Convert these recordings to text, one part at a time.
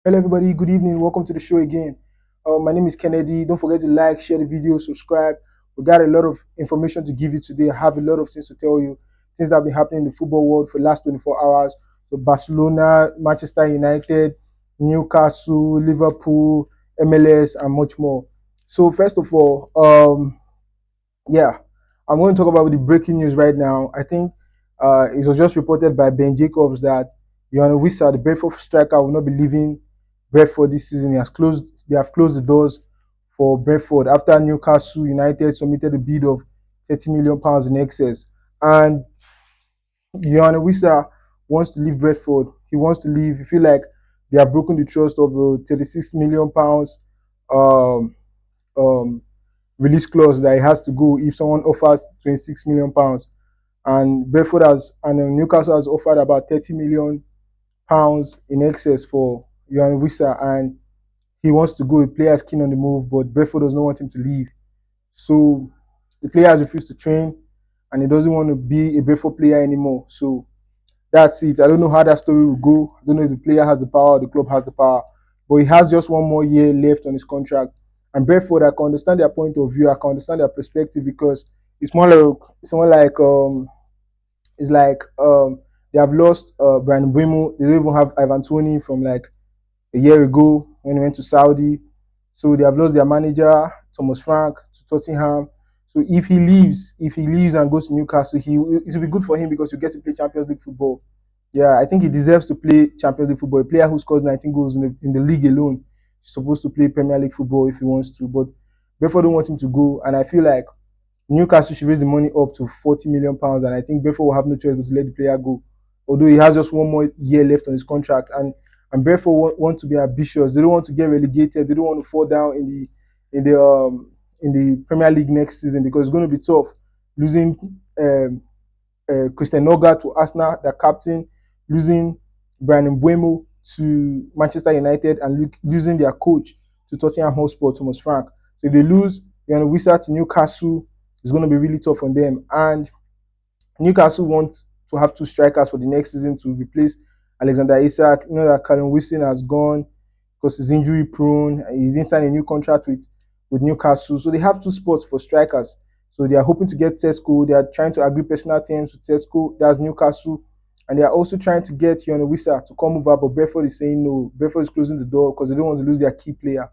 Hello, everybody. Good evening. Welcome to the show again. My name is Kennedy. Don't forget to like, share the video, subscribe. We got a lot of information to give you today. I have a lot of things to tell you. Things that have been happening in the football world for the last 24 hours. So Barcelona, Manchester United, Newcastle, Liverpool, MLS, and much more. So first of all, yeah, I'm going to talk about the breaking news right now. I think it was just reported by Ben Jacobs that Johan Wissa, the Brentford striker, will not be leaving Brentford this season. They have closed the doors for Brentford after Newcastle United submitted a bid of £30 million in excess. And Johan Wissa wants to leave Brentford. He wants to leave. He feel like they have broken the trust of £36 million um, um, release clause that he has to go if someone offers £26 million. And Brentford has and Newcastle has offered about £30 million in excess for Johan Wissa, and he wants to go. The player is keen on the move, but Brentford does not want him to leave. So the player has refused to train, and he doesn't want to be a Brentford player anymore. So that's it. I don't know how that story will go. I don't know if the player has the power or the club has the power, but he has just one more year left on his contract. And Brentford, I can understand their point of view. I can understand their perspective because it's more like it's like they have lost Brian Buemo. They don't even have Ivan Toney from like a year ago when he went to Saudi. So they have lost their manager Thomas Frank to Tottenham. So if he leaves and goes to Newcastle, it will be good for him because he get to play Champions League football. Yeah, I think he deserves to play Champions League football. A player who scores 19 goals in the league alone is supposed to play Premier League football if he wants to. But Brentford don't want him to go, and I feel like Newcastle should raise the money up to £40 million, and I think Brentford will have no choice but to let the player go. Although he has just one more year left on his contract, and Brentford want to be ambitious. They don't want to get relegated. They don't want to fall down in the um in the Premier League next season because it's going to be tough losing Christian Noga to Arsenal, the captain, losing Brian Mbuemo to Manchester United, and losing their coach to Tottenham Hotspur, Thomas Frank. So if they lose, Wissa to Newcastle, it's going to be really tough on them. And Newcastle wants to have two strikers for the next season to replace Alexander Isak. You know that Callum Wilson has gone because he's injury prone. He didn't sign a new contract with Newcastle. So they have two spots for strikers. So they are hoping to get Sesko. They are trying to agree personal terms with Sesko. That's Newcastle. And they are also trying to get Johan Wissa to come over, but Brentford is saying no. Brentford is closing the door because they don't want to lose their key player.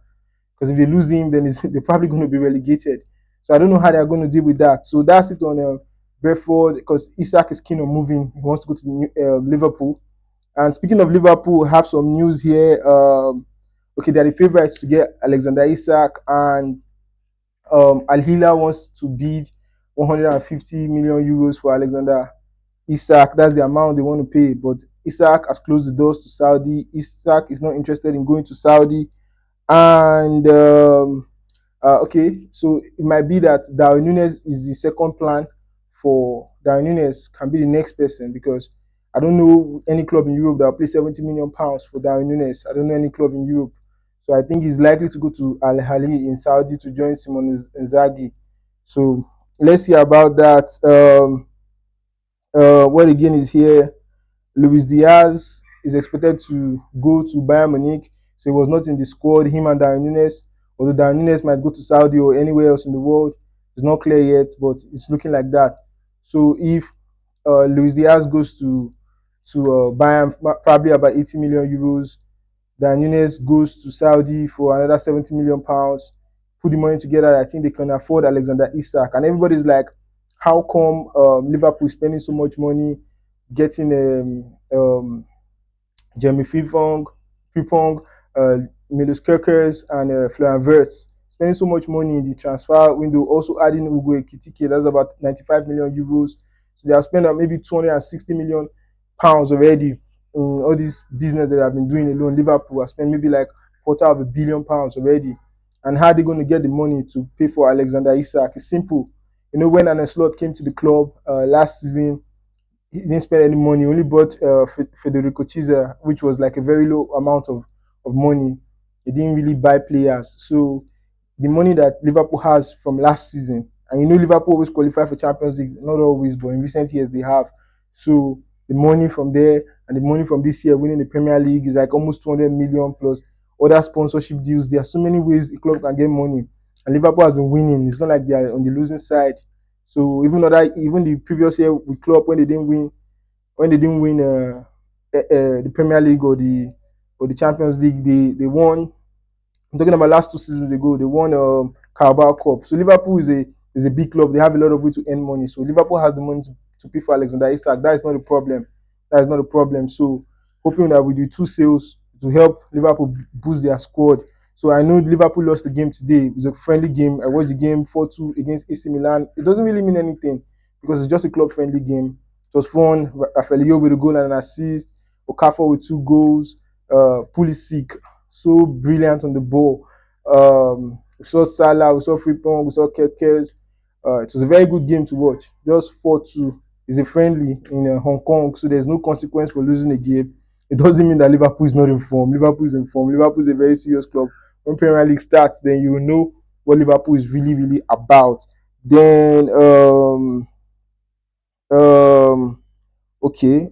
Because if they lose him, then they're probably going to be relegated. So I don't know how they're going to deal with that. So that's it on Brentford because Isak is keen on moving. He wants to go to Liverpool. And speaking of Liverpool, I have some news here. Okay, they're the favourites to get Alexander Isak, and Al Hilal wants to bid 150 million euros for Alexander Isak. That's the amount they want to pay. But Isak has closed the doors to Saudi. Isak is not interested in going to Saudi. And okay, so it might be that Darwin Nunes is the second plan for Darwin Nunes can be the next person because I don't know any club in Europe that will pay £70 million for Darwin Nunes. I don't know any club in Europe. So I think he's likely to go to Al Ahly in Saudi to join Simon Inzaghi. So let's see about that. What again is here? Luis Diaz is expected to go to Bayern Munich, so he was not in the squad. Him and Darwin Nunes, although Darwin Nunes might go to Saudi or anywhere else in the world, it's not clear yet, but it's looking like that. So if Luis Diaz goes to Bayern, probably about 80 million euros. Darwin Nunes goes to Saudi for another £70 million. Put the money together, I think they can afford Alexander Isak. And everybody's like, how come Liverpool is spending so much money getting Jeremy Frimpong, Milos Kerkers, and Florian Wirtz. Spending so much money in the transfer window, also adding Ugo Ekitike, that's about 95 million euros. So they have spent maybe 260 million pounds already in all this business that they have been doing alone. Liverpool have spent maybe like £250 million already. And how are they going to get the money to pay for Alexander Isak? It's simple. You know, when Arne Slot came to the club last season, he didn't spend any money. He only bought Federico Chiesa, which was like a very low amount of money. He didn't really buy players. So the money that Liverpool has from last season, and you know Liverpool always qualify for Champions League, not always, but in recent years they have. So the money from there and the money from this year winning the Premier League is like almost 200 million plus other sponsorship deals. There are so many ways a club can get money, and Liverpool has been winning. It's not like they are on the losing side. So even the previous year with club when they didn't win the Premier League or the Champions League, they won. I'm talking about last 2 seasons ago. They won Carabao Cup. So Liverpool is a big club. They have a lot of way to earn money. So Liverpool has the money to pay for Alexander Isak. That is not a problem. That is not a problem. So hoping that with the two sales to help Liverpool boost their squad. So I know Liverpool lost the game today. It was a friendly game. I watched the game 4-2 against AC Milan. It doesn't really mean anything because it's just a club friendly game. It was fun. Rafael with a goal and an assist. Okafor with 2 goals. Pulisic so brilliant on the ball. We saw Salah, we saw Frimpong, we saw Kekes. It was a very good game to watch. Just 4-2. It's a friendly in Hong Kong, so there's no consequence for losing a game. It doesn't mean that Liverpool is not in form. Liverpool is in form. Liverpool is a very serious club. When Premier League starts, then you will know what Liverpool is really, really about. Then, um, okay.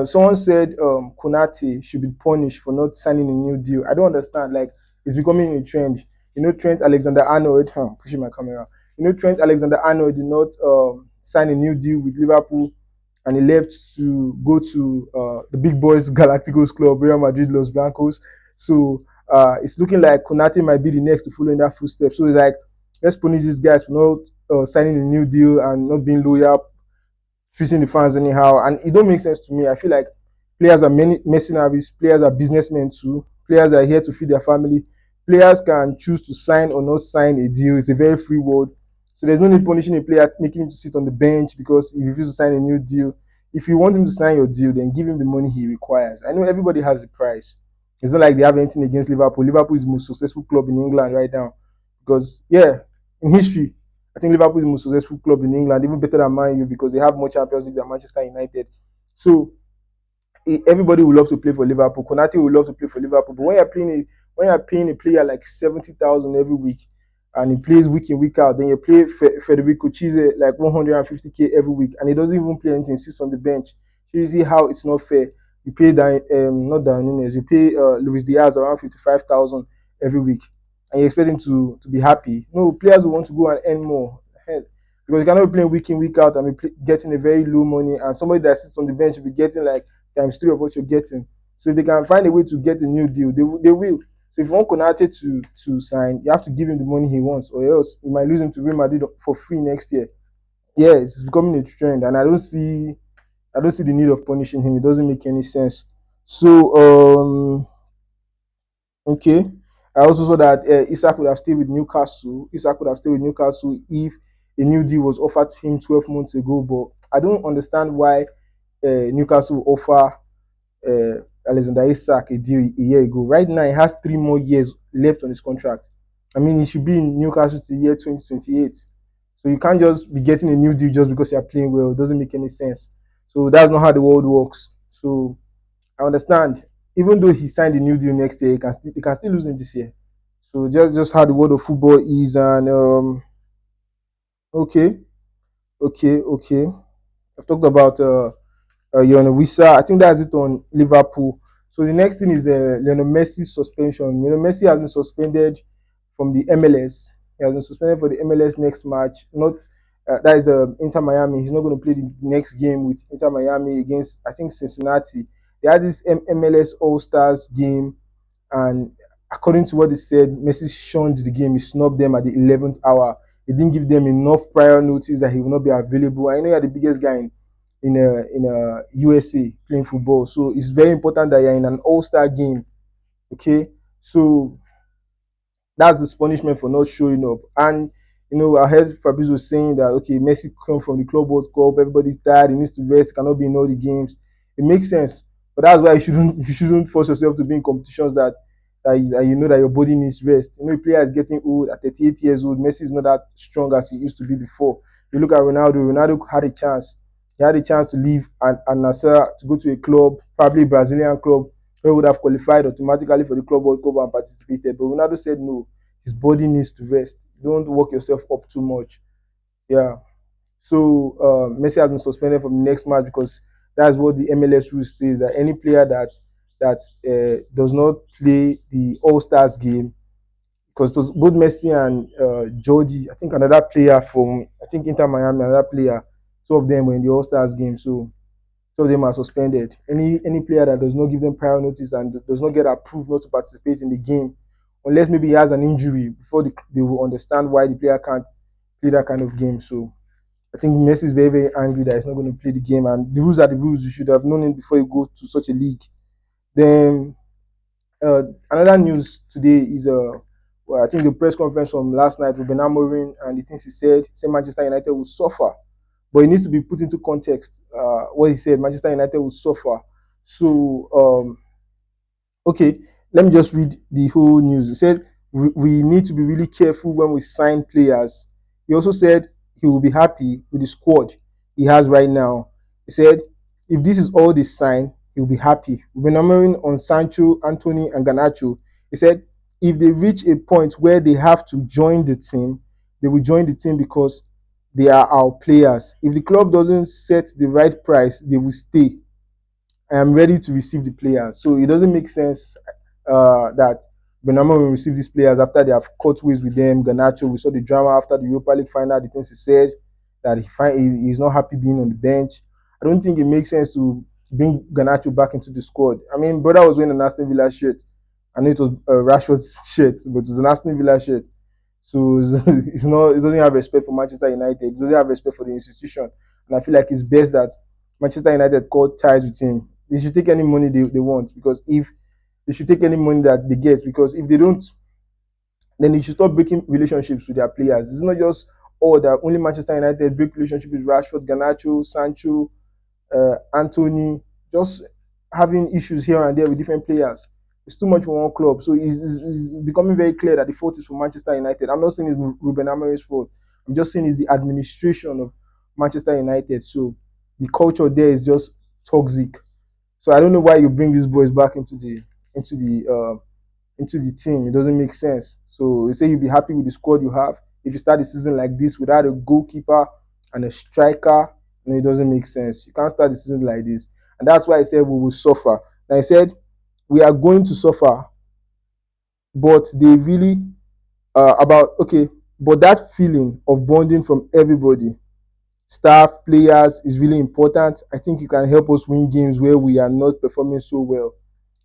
Someone said Konate should be punished for not signing a new deal. I don't understand. Like it's becoming a trend. Trent Alexander-Arnold. Pushing my camera. Trent Alexander-Arnold did not sign a new deal with Liverpool, and he left to go to the big boys Galacticos club, Real Madrid, Los Blancos. So it's looking like Konate might be the next to follow in that footstep. So it's like let's punish these guys for not signing a new deal and not being loyal, treating the fans anyhow, and it don't make sense to me. I feel like players are many mercenaries, players are businessmen too, players are here to feed their family. Players can choose to sign or not sign a deal. It's a very free world. So there's no need punishing a player, making him to sit on the bench because he refuses to sign a new deal. If you want him to sign your deal, then give him the money he requires. I know everybody has a price. It's not like they have anything against Liverpool. Liverpool is the most successful club in England right now. Because, yeah, in history, I think Liverpool is the most successful club in England, even better than Man U because they have more Champions League than Manchester United. So everybody will love to play for Liverpool. Konate will love to play for Liverpool. But when you're paying a player like 70,000 every week, and he plays week in week out, then you play Federico Chiesa like 150k every week, and he doesn't even play anything, sits on the bench. So you see how it's not fair. You pay not Dan Nunes, you pay Luis Diaz around 55,000 every week, and you expect him to be happy. No, players will want to go and earn more. Because you cannot be playing week in, week out and be getting a very low money, and somebody that sits on the bench will be getting like times three of what you're getting. So if they can find a way to get a new deal, they will. So if you want Konate to sign, you have to give him the money he wants, or else you might lose him to Real Madrid for free next year. Yeah, it's becoming a trend, and I don't see the need of punishing him. It doesn't make any sense. So okay. I also saw that Isak would have stayed with Newcastle. Isak would have stayed with Newcastle if a new deal was offered to him 12 months ago. But I don't understand why Newcastle offer Alexander Isak a deal a year ago. Right now, he has 3 more years left on his contract. I mean, he should be in Newcastle to the year 2028. So you can't just be getting a new deal just because you're playing well. It doesn't make any sense. So that's not how the world works. So I understand. Even though he signed a new deal next year, he can still lose him this year. So just how the world of football is, and okay, okay. I've talked about Lionel Wissa. I think that's it on Liverpool. So the next thing is Lionel Messi's suspension. Lionel Messi has been suspended from the MLS. He has been suspended for the MLS next match. Not that is Inter Miami. He's not going to play the next game with Inter Miami against I think Cincinnati. They had this MLS All Stars game, and according to what they said, Messi shunned the game. He snubbed them at the 11th hour. He didn't give them enough prior notice that he will not be available. I know you're the biggest guy in USA playing football, so it's very important that you're in an all-star game. Okay, so that's the punishment for not showing up. And I heard Fabrizio saying that okay, Messi come from the Club World Cup, everybody's tired, he needs to rest, cannot be in all the games. It makes sense, but that's why you shouldn't force yourself to be in competitions that you know that your body needs rest. A player is getting old at 38 years old. Messi is not that strong as he used to be before. You look at Ronaldo. Ronaldo had a chance. He had a chance to leave and Nasser to go to a club, probably a Brazilian club, where he would have qualified automatically for the Club World Cup and participated. But Ronaldo said no. His body needs to rest. Don't work yourself up too much. Yeah. So Messi has been suspended from the next match because that's what the MLS rule says, that any player that does not play the All Stars game, because both Messi and Jordi, I think another player from I think Inter Miami, another player, two of them were in the All Stars game, so two of them are suspended. Any player that does not give them prior notice and does not get approved not to participate in the game, unless maybe he has an injury, before they will understand why the player can't play that kind of game. So I think Messi is very, very angry that he's not going to play the game, and the rules are the rules. You should have known it before you go to such a league. Then another news today is well, I think the press conference from last night, Ruben Amorim, and the things he said Manchester United will suffer, but it needs to be put into context. What he said, Manchester United will suffer. So okay, let me just read the whole news. He said we need to be really careful when we sign players. He also said he will be happy with the squad he has right now. He said if this is all they sign, he'll be happy. When Amorim on Sancho, Anthony, and Garnacho, he said if they reach a point where they have to join the team, they will join the team because they are our players. If the club doesn't set the right price, they will stay. I am ready to receive the players. So it doesn't make sense that Benamo will receive these players after they have cut ways with them. Ganacho, we saw the drama after the Europa League final, the things he said that he's not happy being on the bench. I don't think it makes sense to bring Ganacho back into the squad. I mean, brother was wearing an Aston Villa shirt. I know it was Rashford's shirt, but it was an Aston Villa shirt. So it's not. It doesn't have respect for Manchester United. It doesn't have respect for the institution. And I feel like it's best that Manchester United cut ties with him. They should take any money they want, because if they should take any money that they get, because if they don't, then they should stop breaking relationships with their players. It's not just that only Manchester United break relationship with Rashford, Garnacho, Sancho, Anthony, just having issues here and there with different players. It's too much for one club. So it's becoming very clear that the fault is for Manchester United. I'm not saying it's Ruben Amorim's fault. I'm just saying it's the administration of Manchester United. So the culture there is just toxic. So I don't know why you bring these boys back into the into the team. It doesn't make sense. So you say you'll be happy with the squad you have. If you start the season like this without a goalkeeper and a striker, no, it doesn't make sense. You can't start the season like this. And that's why I said we will suffer. And I said we are going to suffer, but they really about okay, but that feeling of bonding from everybody, staff, players, is really important. I think it can help us win games where we are not performing so well.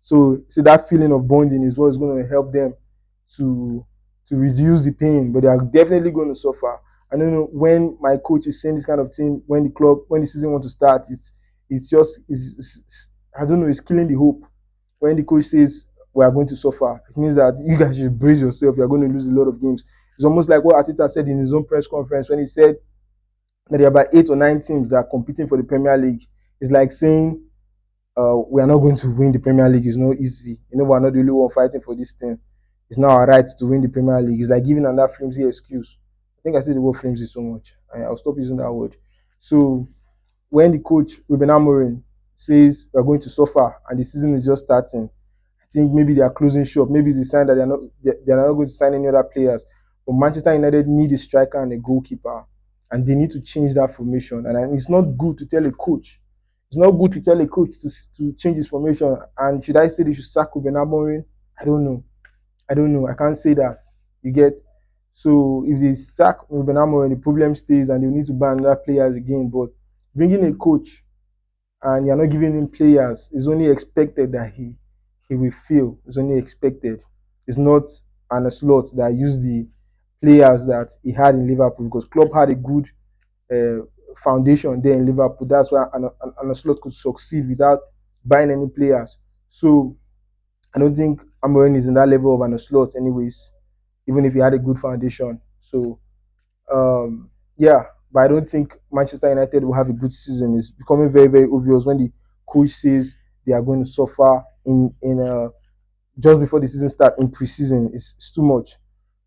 So, that feeling of bonding is what is going to help them to reduce the pain, but they are definitely going to suffer. I don't know when my coach is saying this kind of thing when the season wants to start. It's just I don't know. It's killing the hope. When the coach says we are going to suffer, it means that you guys should brace yourself. You are going to lose a lot of games. It's almost like what Arteta said in his own press conference when he said that there are about 8 or 9 teams that are competing for the Premier League. It's like saying we are not going to win the Premier League. It's not easy. We're not the only one fighting for this thing. It's now our right to win the Premier League. It's like giving another flimsy excuse. I think I said the word flimsy so much. I'll stop using that word. So when the coach Ruben Amorim says we're going to suffer and the season is just starting, I think maybe they are closing shop. Maybe it's a sign that they're not going to sign any other players. But Manchester United need a striker and a goalkeeper, and they need to change that formation. And it's not good to tell a coach. It's not good to tell a coach to change his formation. And should I say they should sack Ruben Amorim? I don't know. I don't know. I can't say that. You get. So if they sack Ruben Amorim, the problem stays, and they need to buy another players again. But bringing a coach and you're not giving him players, it's only expected that he will fail. It's only expected. It's not an slot that used the players that he had in Liverpool, because Klopp had a good uh, foundation there in Liverpool. That's why an slot could succeed without buying any players. So I don't think Amorim is in that level of an slot, anyways, even if he had a good foundation. So yeah, but I don't think Manchester United will have a good season. It's becoming very, very obvious when the coach says they are going to suffer in just before the season starts in preseason. It's too much.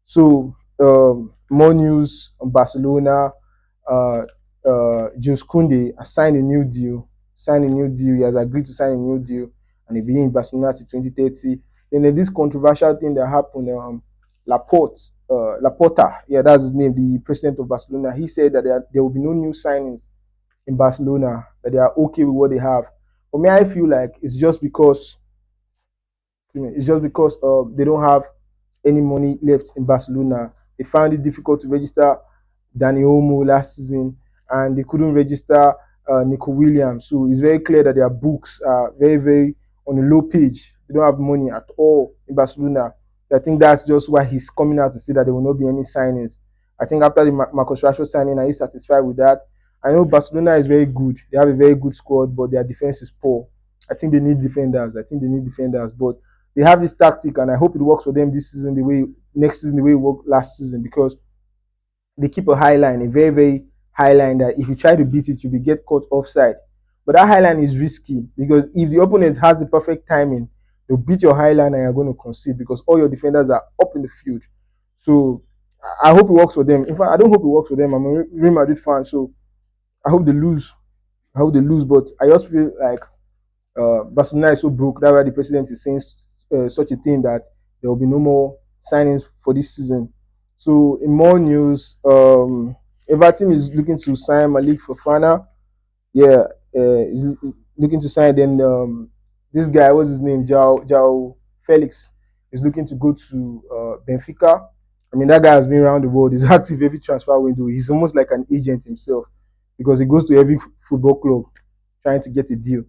So more news on Barcelona. Uh, Jules Koundé has signed a new deal. Signed a new deal. He has agreed to sign a new deal, and he'll be in Barcelona till 2030. Then there's this controversial thing that happened. Laporte Laporta, yeah, that's his name, the president of Barcelona. He said that there will be no new signings in Barcelona, that they are okay with what they have. For me, I feel like it's just because they don't have any money left in Barcelona. They found it difficult to register Dani Olmo last season, and they couldn't register Nico Williams. So it's very clear that their books are very, very on a low page. They don't have money at all in Barcelona. I think that's just why he's coming out to say that there will not be any signings. I think after the Marcus Rashford signing, are you satisfied with that? I know Barcelona is very good. They have a very good squad, but their defense is poor. I think they need defenders. But they have this tactic, and I hope it works for them this season next season the way it worked last season, because they keep a high line, a very, very high line that if you try to beat it, you'll be get caught offside. But that high line is risky because if the opponent has the perfect timing, they'll beat your high line and you're going to concede because all your defenders are up in the field. So I hope it works for them. In fact, I don't hope it works for them. I'm a Real Madrid fan, so I hope they lose. But I just feel like Barcelona is so broke. That's why the president is saying such a thing that there will be no more signings for this season. So, in more news, Everton is looking to sign Malik Fofana. Yeah, is looking to sign. Then this guy, what's his name? Jao Felix is looking to go to Benfica. I mean, that guy has been around the world. He's active every transfer window. He's almost like an agent himself because he goes to every football club trying to get a deal.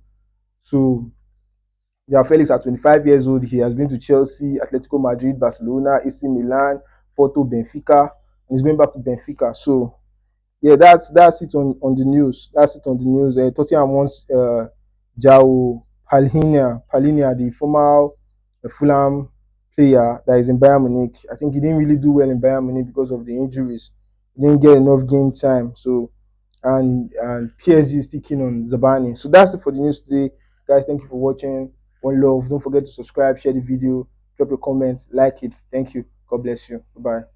So Joao Felix at 25 years old, he has been to Chelsea, Atletico Madrid, Barcelona, AC Milan, Porto, Benfica, and he's going back to Benfica. So yeah, that's it on the news. That's it on the news. Tottenham wants Joao Palhinha, the former Fulham player that is in Bayern Munich. I think he didn't really do well in Bayern Munich because of the injuries. He didn't get enough game time. So and PSG is still keen on Zabani. So that's it for the news today. Guys, thank you for watching. One love. Don't forget to subscribe, share the video, drop your comments, like it. Thank you. God bless you. Bye-bye.